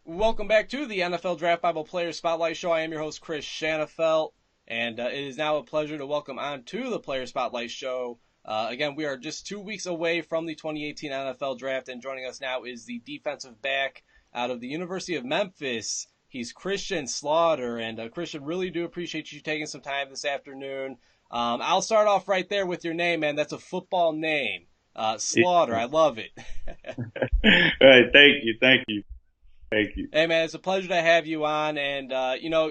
Welcome back to the NFL Draft Bible Players Spotlight Show. I am your host, Chris Shanafelt, and it is now a pleasure to welcome on to the Player Spotlight Show. Again, we are just 2 weeks away from the 2018 NFL Draft, and joining us now is the defensive back out of the University of Memphis. He's Christian Slaughter, and Christian, really do appreciate you taking some time this afternoon. I'll start off right there with your name, man. That's a football name. Slaughter, I love it. All right, thank you. Hey man, it's a pleasure to have you on, and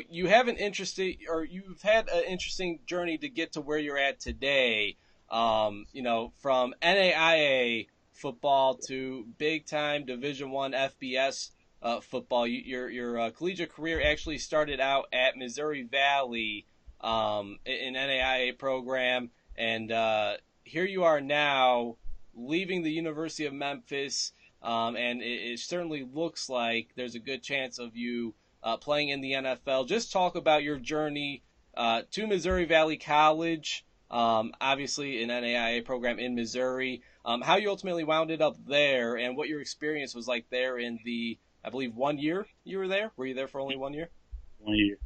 you have an interesting, or you've had an interesting journey to get to where you're at today. From NAIA football to big time Division One FBS football. Your collegiate career actually started out at Missouri Valley, in NAIA program, and here you are now leaving the University of Memphis. And it certainly looks like there's a good chance of you playing in the NFL. Just talk about your journey to Missouri Valley College, obviously an NAIA program in Missouri, how you ultimately wound up there, and what your experience was like there in the, I believe, 1 year you were there. Were you there for only 1 year? 1 year.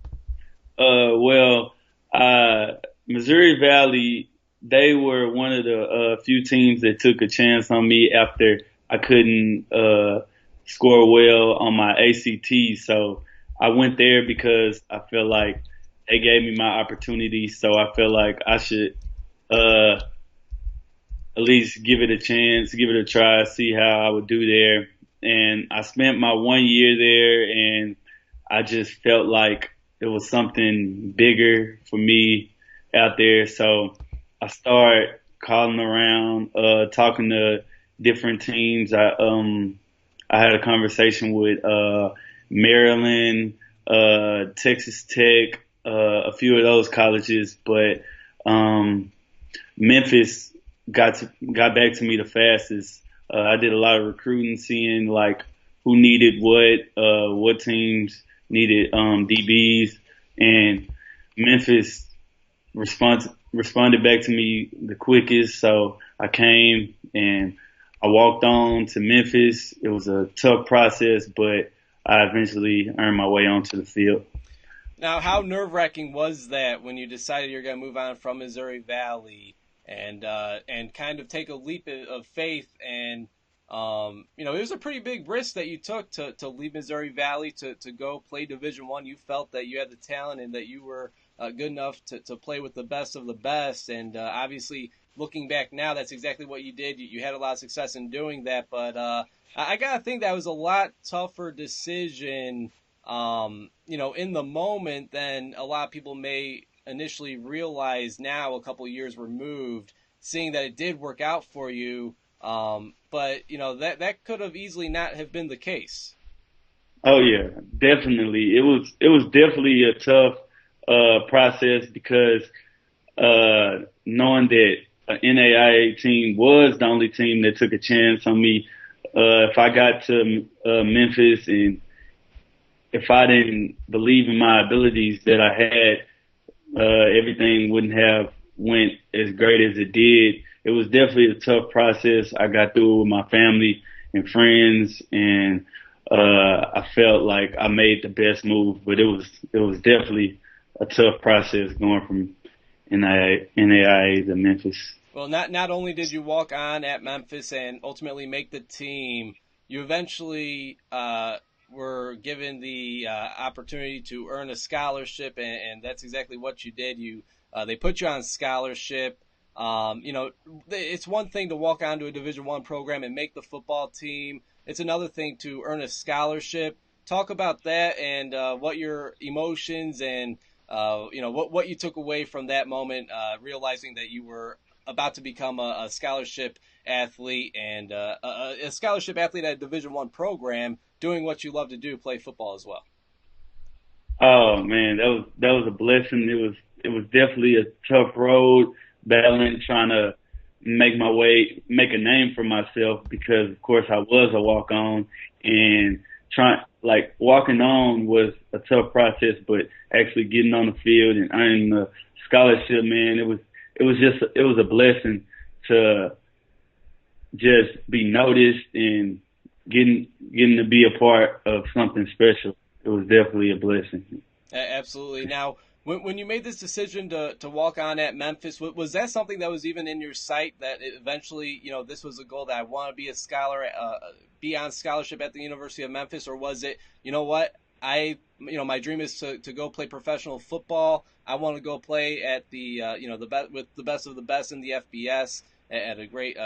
Well, Missouri Valley, they were one of the few teams that took a chance on me after I couldn't score well on my ACT. So I went there because I felt like they gave me my opportunity. So I felt like I should at least give it a chance, give it a try, see how I would do there. And I spent my 1 year there, and I just felt like it was something bigger for me out there. So I started calling around, talking to different teams. I had a conversation with Maryland, Texas Tech, a few of those colleges, but Memphis got back to me the fastest. I did a lot of recruiting, seeing like who needed what teams needed DBs, and Memphis responded back to me the quickest. So I came and I walked on to Memphis. It was a tough process, but I eventually earned my way onto the field. Now, how nerve-wracking was that when you decided you're going to move on from Missouri Valley and kind of take a leap of faith? And it was a pretty big risk that you took to leave Missouri Valley to go play Division One. You felt that you had the talent and that you were good enough to play with the best of the best. And obviously, looking back now, that's exactly what you did. You had a lot of success in doing that. But I gotta think that was a lot tougher decision, in the moment than a lot of people may initially realize now, a couple years removed, seeing that it did work out for you. But that could have easily not have been the case. Oh yeah, definitely. It was definitely a tough process because knowing that an NAIA team was the only team that took a chance on me. If I got to Memphis and if I didn't believe in my abilities that I had, everything wouldn't have went as great as it did. It was definitely a tough process. I got through it with my family and friends, and I felt like I made the best move. But it was definitely a tough process going from NAIA to Memphis. Well, not only did you walk on at Memphis and ultimately make the team, you eventually were given the opportunity to earn a scholarship, and that's exactly what you did. They put you on scholarship. It's one thing to walk onto a Division One program and make the football team. It's another thing to earn a scholarship. Talk about that and what your emotions and what you took away from that moment, realizing that you were about to become a scholarship athlete and a scholarship athlete at a Division One program, doing what you love to do, play football as well. Oh man, that was a blessing. It was definitely a tough road, battling, trying to make a name for myself because of course I was a walk on, and trying like walking on was a tough process, but actually getting on the field and earning the scholarship, man, it was a blessing to just be noticed and getting to be a part of something special. It was definitely a blessing. Absolutely. Now, when you made this decision to walk on at Memphis, was that something that was even in your sight that eventually, this was a goal that I want to be a scholar, be on scholarship at the University of Memphis, or was it, what, my dream is to go play professional football. I want to go play at the, with the best of the best in the FBS at a great,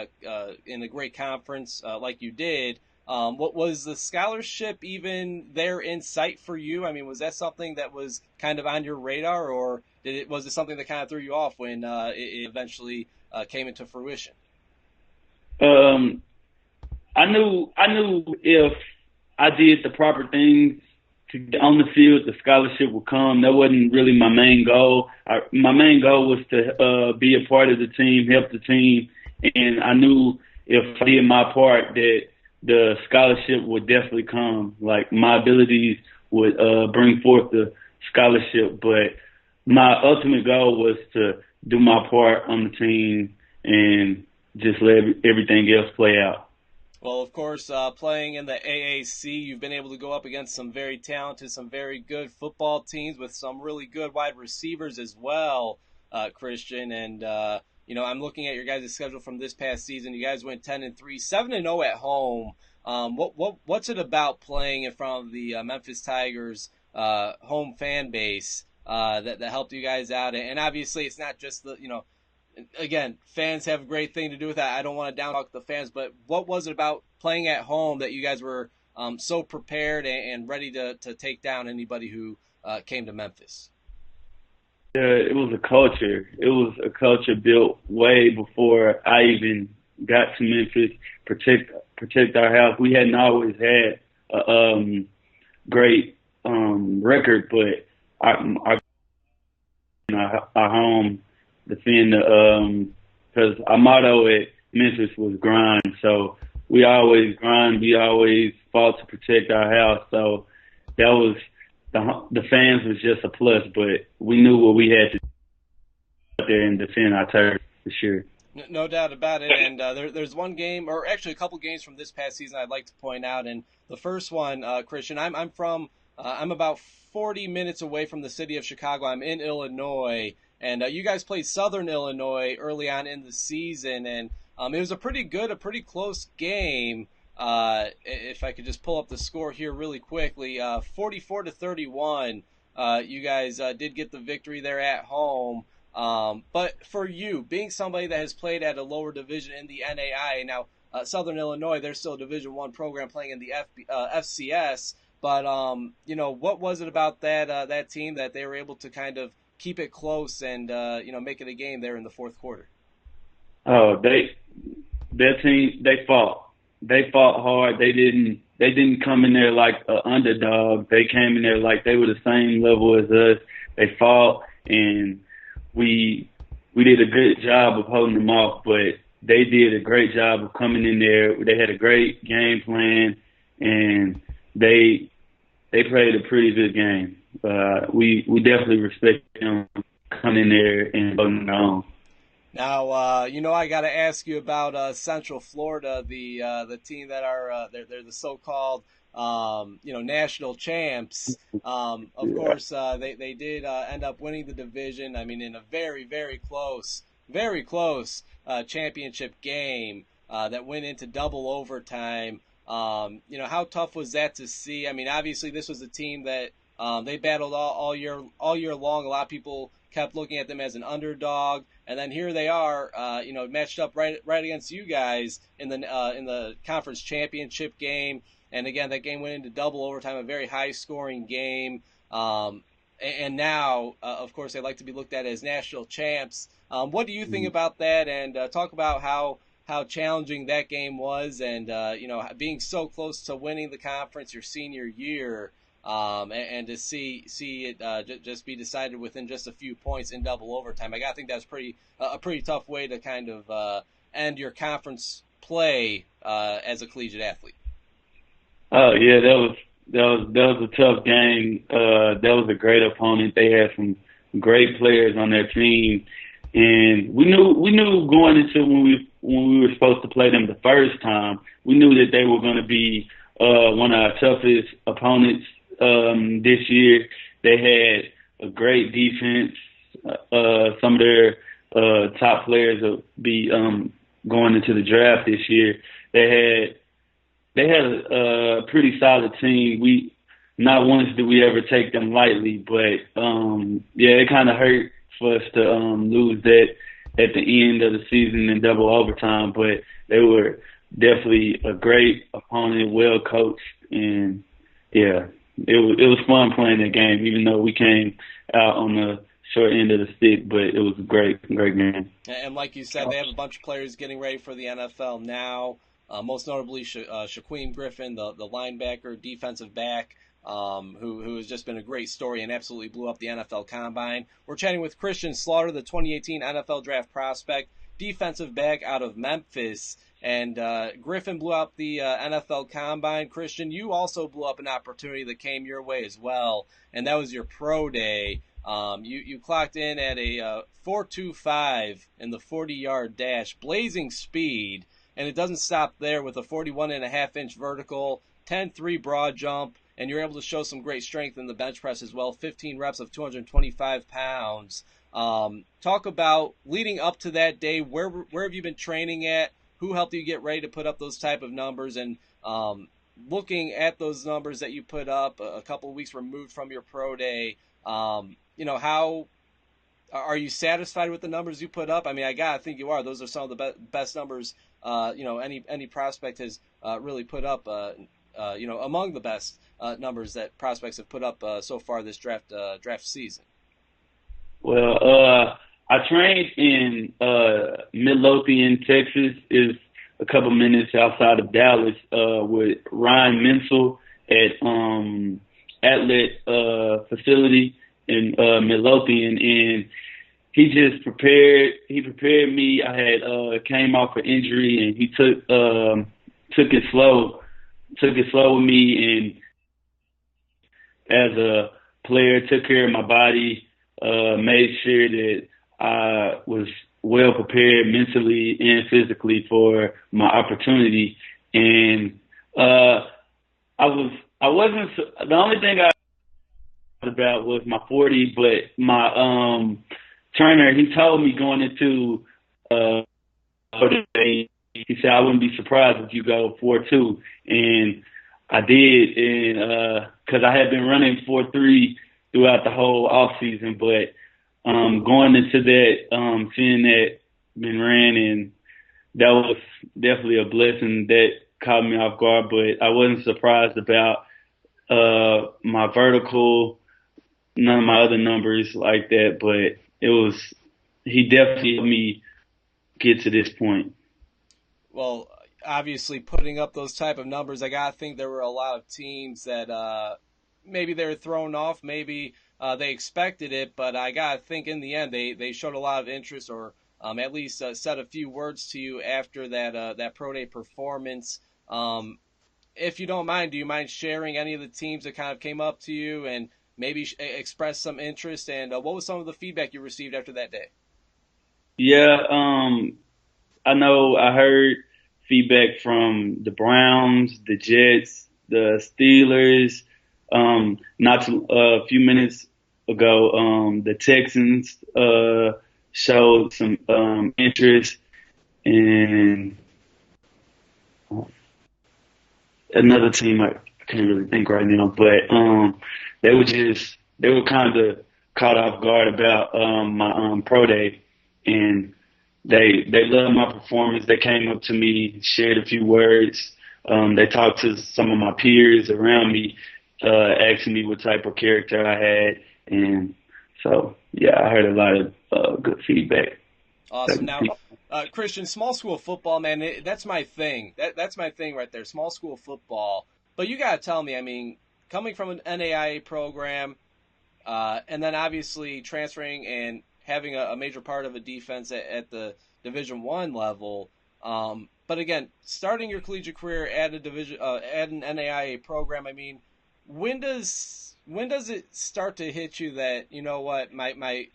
in a great conference like you did. What was the scholarship even there in sight for you? I mean, was that something that was kind of on your radar, or was it something that kind of threw you off when it eventually came into fruition? Um, I knew if I did the proper things to get on the field, the scholarship would come. That wasn't really my main goal. My main goal was to be a part of the team, help the team, and I knew if I did my part that the scholarship would definitely come. Like my abilities would bring forth the scholarship, but my ultimate goal was to do my part on the team and just let everything else play out. Well, of course, playing in the AAC, you've been able to go up against some very talented, some very good football teams with some really good wide receivers as well, Christian. And I'm looking at your guys' schedule from this past season. You guys went 10-3, 7-0 at home. What's it about playing in front of the Memphis Tigers home fan base that helped you guys out? And obviously, it's not just again, fans have a great thing to do with that. I don't want to down talk the fans, but what was it about playing at home that you guys were so prepared and ready to take down anybody who came to Memphis? It was a culture. It was a culture built way before I even got to Memphis. Protect our house. We hadn't always had a great record, but our home defend the because our motto at Memphis was grind. So we always grind. We always fought to protect our house. So that was the fans was just a plus, but we knew what we had to do out there and defend our turf for sure. No doubt about it. And there's one game, or actually a couple games from this past season I'd like to point out. And the first one, Christian, I'm about 40 minutes away from the city of Chicago. I'm in Illinois. And you guys played Southern Illinois early on in the season, and it was a pretty close game. If I could just pull up the score here really quickly, 44-31. You guys did get the victory there at home. But for you, being somebody that has played at a lower division in the NAIA, now Southern Illinois, they're still a Division I program playing in the FCS. But what was it about that team that they were able to kind of keep it close and make it a game there in the fourth quarter? Oh, their team, they fought. They fought hard. They didn't come in there like an underdog. They came in there like they were the same level as us. They fought, and we did a good job of holding them off, but they did a great job of coming in there. They had a great game plan, and they played a pretty good game. We definitely respect them coming in there and voting their own. Now, I got to ask you about Central Florida, the team that are they're the so-called national champs. Of course, they did end up winning the division. I mean, in a very very close championship game that went into double overtime. How tough was that to see? I mean, obviously this was a team that they battled all year long. A lot of people kept looking at them as an underdog, and then here they are, matched up right against you guys in the conference championship game. And again, that game went into double overtime, a very high scoring game. And now, of course, they like to be looked at as national champs. What do you think about that? And talk about how challenging that game was, and being so close to winning the conference your senior year. And to see it just be decided within just a few points in double overtime. I gotta think that's a pretty tough way to kind of end your conference play as a collegiate athlete. Oh yeah, that was a tough game. That was a great opponent. They had some great players on their team, and we knew going into when we when we were supposed to play them the first time, we knew that they were going to be one of our toughest opponents this year. They had a great defense. Some of their top players will be going into the draft this year. They had a pretty solid team. We not once did we ever take them lightly, but yeah, it kind of hurt for us to lose that at the end of the season in double overtime. But they were definitely a great opponent, well coached, and yeah, it was fun playing that game, even though we came out on the short end of the stick. But it was a great game. And like you said, they have a bunch of players getting ready for the NFL now. Most notably, Shaquem Griffin, the linebacker, defensive back, who has just been a great story and absolutely blew up the NFL Combine. We're chatting with Christian Slaughter, the 2018 NFL Draft prospect, defensive back out of Memphis. And Griffin blew up the NFL Combine. Christian, you also blew up an opportunity that came your way as well, and that was your pro day. You clocked in at a 4.25 in the 40-yard dash, blazing speed. And it doesn't stop there with a 41.5-inch vertical, 10.3 broad jump, and you're able to show some great strength in the bench press as well, 15 reps of 225 pounds. Talk about leading up to that day, where have you been training at? Who helped you get ready to put up those type of numbers? And looking at those numbers that you put up a couple of weeks removed from your pro day, how are you satisfied with the numbers you put up? I mean, I gotta think you are. Those are some of the best numbers any prospect has really put up. Among the best numbers that prospects have put up so far this draft season. Well, I trained in Midlothian, Texas. Is a couple minutes outside of Dallas with Ryan Menzel at Atlet Facility in Midlothian, and he just prepared. He prepared me. I had came off an injury, and he took it slow. Took it slow with me, and as a player, took care of my body. Made sure that I was well prepared mentally and physically for my opportunity. And I wasn't. The only thing I about was my 40, but my trainer, he told me going into he said I wouldn't be surprised if you go 4.2, and I did, and because I had been running 4.3 throughout the whole off season, but going into that, seeing that been ran, and that was definitely a blessing that caught me off guard. But I wasn't surprised about my vertical, none of my other numbers like that, but he definitely helped me get to this point. Well, obviously putting up those type of numbers, I gotta think there were a lot of teams that maybe they were thrown off, maybe they expected it, but I gotta think in the end they showed a lot of interest, or at least said a few words to you after that pro day performance. If you don't mind, do you mind sharing any of the teams that kind of came up to you and maybe express some interest? And what was some of the feedback you received after that day? Yeah, I know I heard feedback from the Browns, the Jets, the Steelers. Not a few minutes ago, the Texans showed some interest in another team. I can't really think right now, but they were kind of caught off guard about my pro day, and they loved my performance. They came up to me, shared a few words. They talked to some of my peers around me, asking me what type of character I had, and so yeah, I heard a lot of good feedback. Awesome. Now, Christian, small school football, man, that's my thing. That's my thing right there, small school football. But you got to tell me, I mean, coming from an NAIA program, and then obviously transferring and having a major part of a defense at the Division I level. But again, starting your collegiate career at an NAIA program, I mean, when does it start to hit you that, you know what, my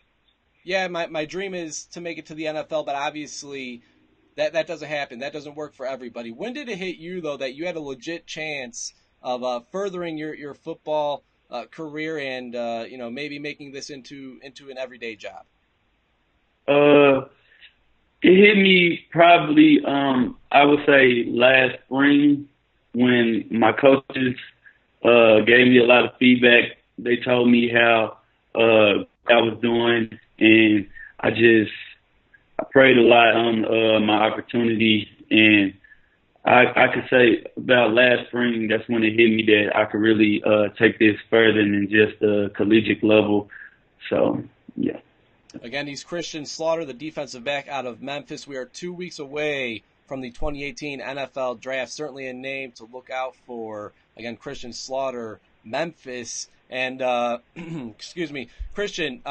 dream is to make it to the NFL, but obviously that doesn't happen. That doesn't work for everybody. When did it hit you though that you had a legit chance of furthering your football career and maybe making this into an everyday job? Uh, it hit me probably, I would say last spring when my coaches gave me a lot of feedback. They told me how I was doing, and I prayed a lot on my opportunity, and I could say about last spring, that's when it hit me that I could really take this further than just the collegiate level. So, yeah. Again, he's Christian Slaughter, the defensive back out of Memphis. We are 2 weeks away from the 2018 NFL Draft. Certainly a name to look out for. Again, Christian Slaughter, Memphis. And, excuse me, Christian,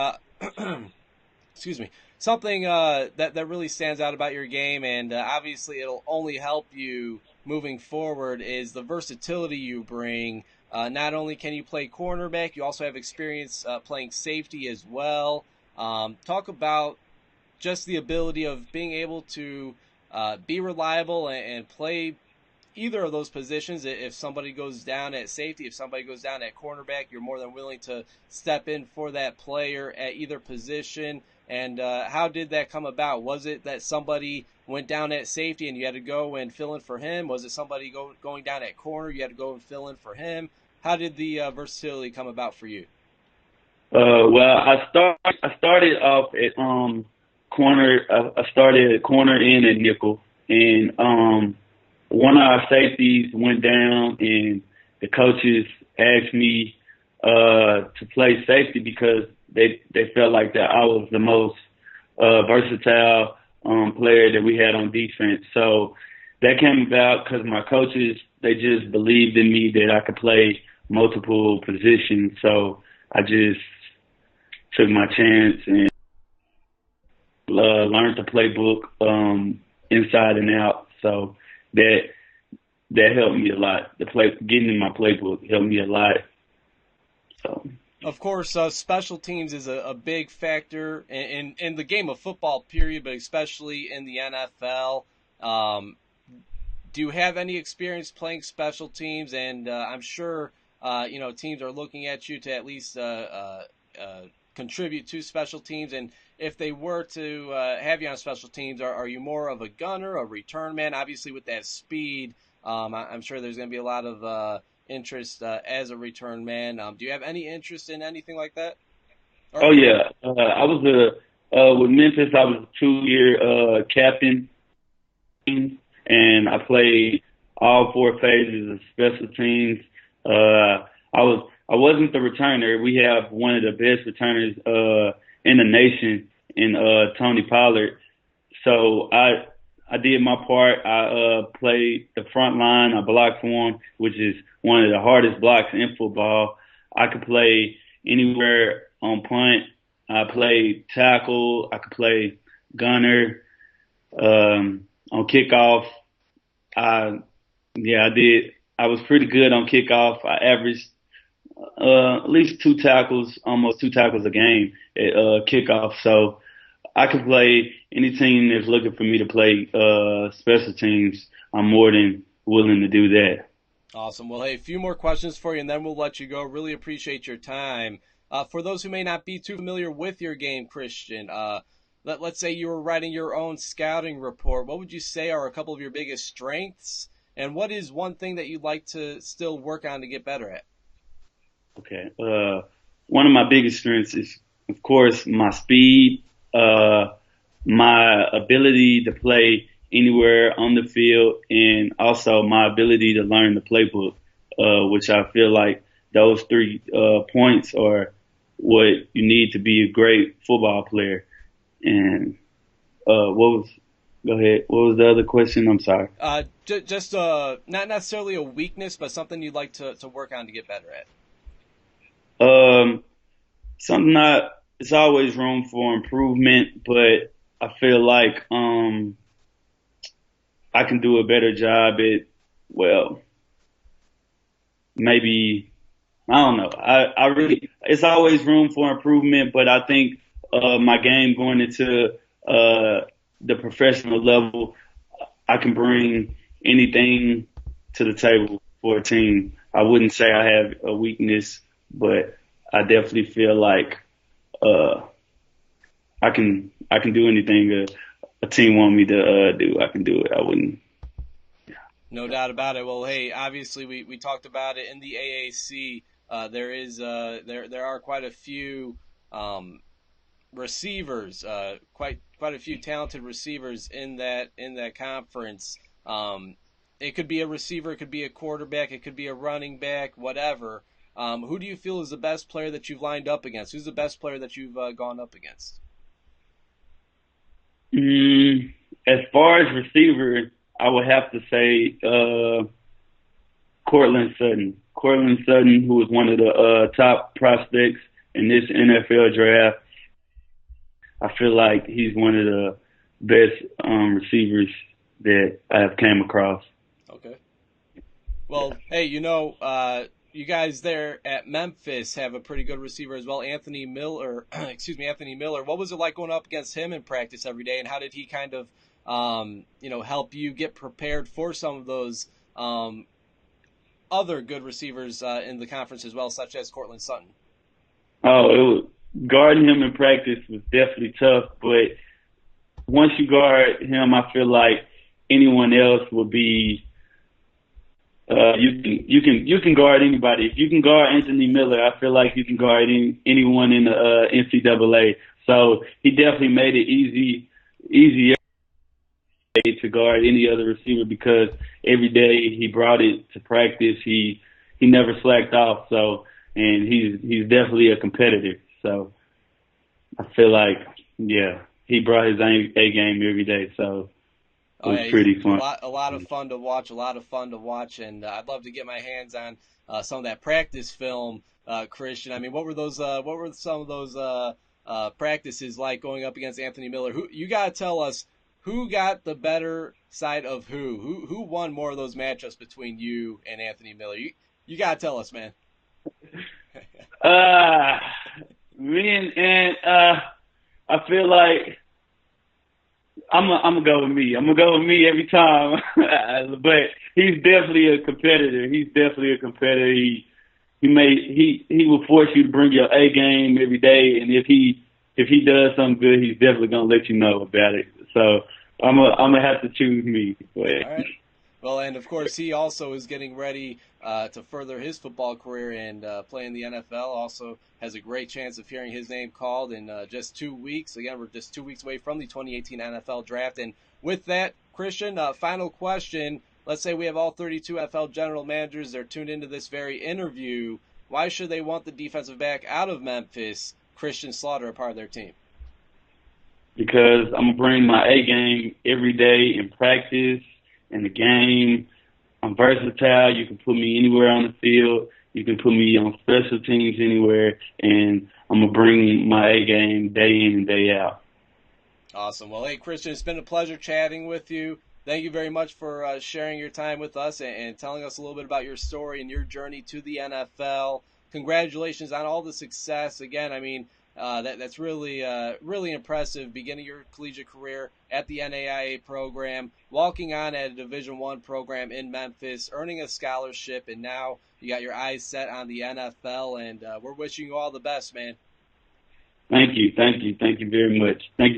excuse me, something that really stands out about your game, and obviously it'll only help you moving forward, is the versatility you bring. Not only can you play cornerback, you also have experience playing safety as well. Talk about just the ability of being able to be reliable and play either of those positions. If somebody goes down at safety, if somebody goes down at cornerback, you're more than willing to step in for that player at either position. And how did that come about? Was it that somebody went down at safety and you had to go and fill in for him? Was it somebody going down at corner, you had to go and fill in for him? How did the versatility come about for you? Well, I started off at corner. I started at corner and at nickel, and one of our safeties went down, and the coaches asked me to play safety because they felt like that I was the most versatile player that we had on defense. So that came about because my coaches, they just believed in me that I could play multiple positions. So I just took my chance and learned the playbook inside and out. So that helped me a lot. Getting in my playbook helped me a lot. So. Of course, special teams is a big factor in the game of football, period, but especially in the NFL. Do you have any experience playing special teams? And I'm sure teams are looking at you to at least contribute to special teams. And if they were to have you on special teams, are you more of a gunner, a return man? Obviously, with that speed, I'm sure there's going to be a lot of interest as a return man. Do you have any interest in anything like that? Oh yeah, I was with Memphis. I was a 2-year captain, and I played all 4 phases of special teams. I wasn't the returner. We have one of the best returners in the nation in Tony Pollard. So I did my part. I played the front line. I blocked for him, which is one of the hardest blocks in football. I could play anywhere on punt. I played tackle. I could play gunner. On kickoff, I did. I was pretty good on kickoff. I averaged at least 2 tackles, almost 2 tackles a game at kickoff. So I could play any team that's looking for me to play special teams. I'm more than willing to do that. Awesome. Well, hey, a few more questions for you, and then we'll let you go. Really appreciate your time. For those who may not be too familiar with your game, Christian, let's say you were writing your own scouting report. What would you say are a couple of your biggest strengths, and what is one thing that you'd like to still work on to get better at? Okay. One of my biggest strengths is, of course, my speed, my ability to play anywhere on the field, and also my ability to learn the playbook, which I feel like those 3 points are what you need to be a great football player. And go ahead. What was the other question? I'm sorry. Just not necessarily a weakness, but something you'd like to work on to get better at. Something that it's always room for improvement, but I feel like I can do a better job at, well, maybe, I don't know. I really, it's always room for improvement, but I think my game going into the professional level, I can bring anything to the table for a team. I wouldn't say I have a weakness, but I definitely feel like uh, I can do anything a team want me to do. I can do it. I wouldn't. No doubt about it. Well, hey, obviously we talked about it in the AAC. There are quite a few receivers, quite a few talented receivers in that conference. It could be a receiver, it could be a quarterback, it could be a running back, whatever. Who do you feel is the best player that you've lined up against? Who's the best player that you've gone up against? Mm, as far as receiver, I would have to say Cortland Sutton. Cortland Sutton, who was one of the top prospects in this NFL draft. I feel like he's one of the best receivers that I have came across. Okay. Well, hey, you guys there at Memphis have a pretty good receiver as well, Anthony Miller. Excuse me, Anthony Miller. What was it like going up against him in practice every day, and how did he kind of, help you get prepared for some of those other good receivers in the conference as well, such as Cortland Sutton? Oh, guarding him in practice was definitely tough, but once you guard him, I feel like anyone else will be. You can guard anybody. If you can guard Anthony Miller, I feel like you can guard anyone in the NCAA. So he definitely made it easier to guard any other receiver because every day he brought it to practice. He never slacked off. So and he's definitely a competitor. So I feel like he brought his A game every day. So it Oh was yeah, he's pretty fun. a lot of fun to watch. A lot of fun to watch, and I'd love to get my hands on some of that practice film, Christian. I mean, what were some of those practices like going up against Anthony Miller? Who you gotta tell us who got the better side of who? Who won more of those matchups between you and Anthony Miller? You gotta tell us, man. Uh, me and I feel like I'm gonna go with me. I'm gonna go with me every time. But he's definitely a competitor. He's definitely a competitor. He will force you to bring your A game every day, and if he does something good, he's definitely gonna let you know about it. So I'm gonna have to choose me. All right. Well, and of course, he also is getting ready to further his football career and play in the NFL. Also has a great chance of hearing his name called in just 2 weeks. Again, we're just 2 weeks away from the 2018 NFL Draft. And with that, Christian, final question. Let's say we have all 32 NFL general managers. They're tuned into this very interview. Why should they want the defensive back out of Memphis, Christian Slaughter, a part of their team? Because I'm gonna bring my A game every day in practice, in the game. I'm versatile. You can put me anywhere on the field. You can put me on special teams anywhere, and I'm gonna bring my A game day in and day out. Awesome. Well, hey, Christian, it's been a pleasure chatting with you. Thank you very much for sharing your time with us and telling us a little bit about your story and your journey to the NFL. Congratulations on all the success. Again, I mean, that's really really impressive. Beginning your collegiate career at the NAIA program, walking on at a Division I program in Memphis, earning a scholarship, and now you got your eyes set on the NFL. And we're wishing you all the best, man. Thank you very much. Thank you.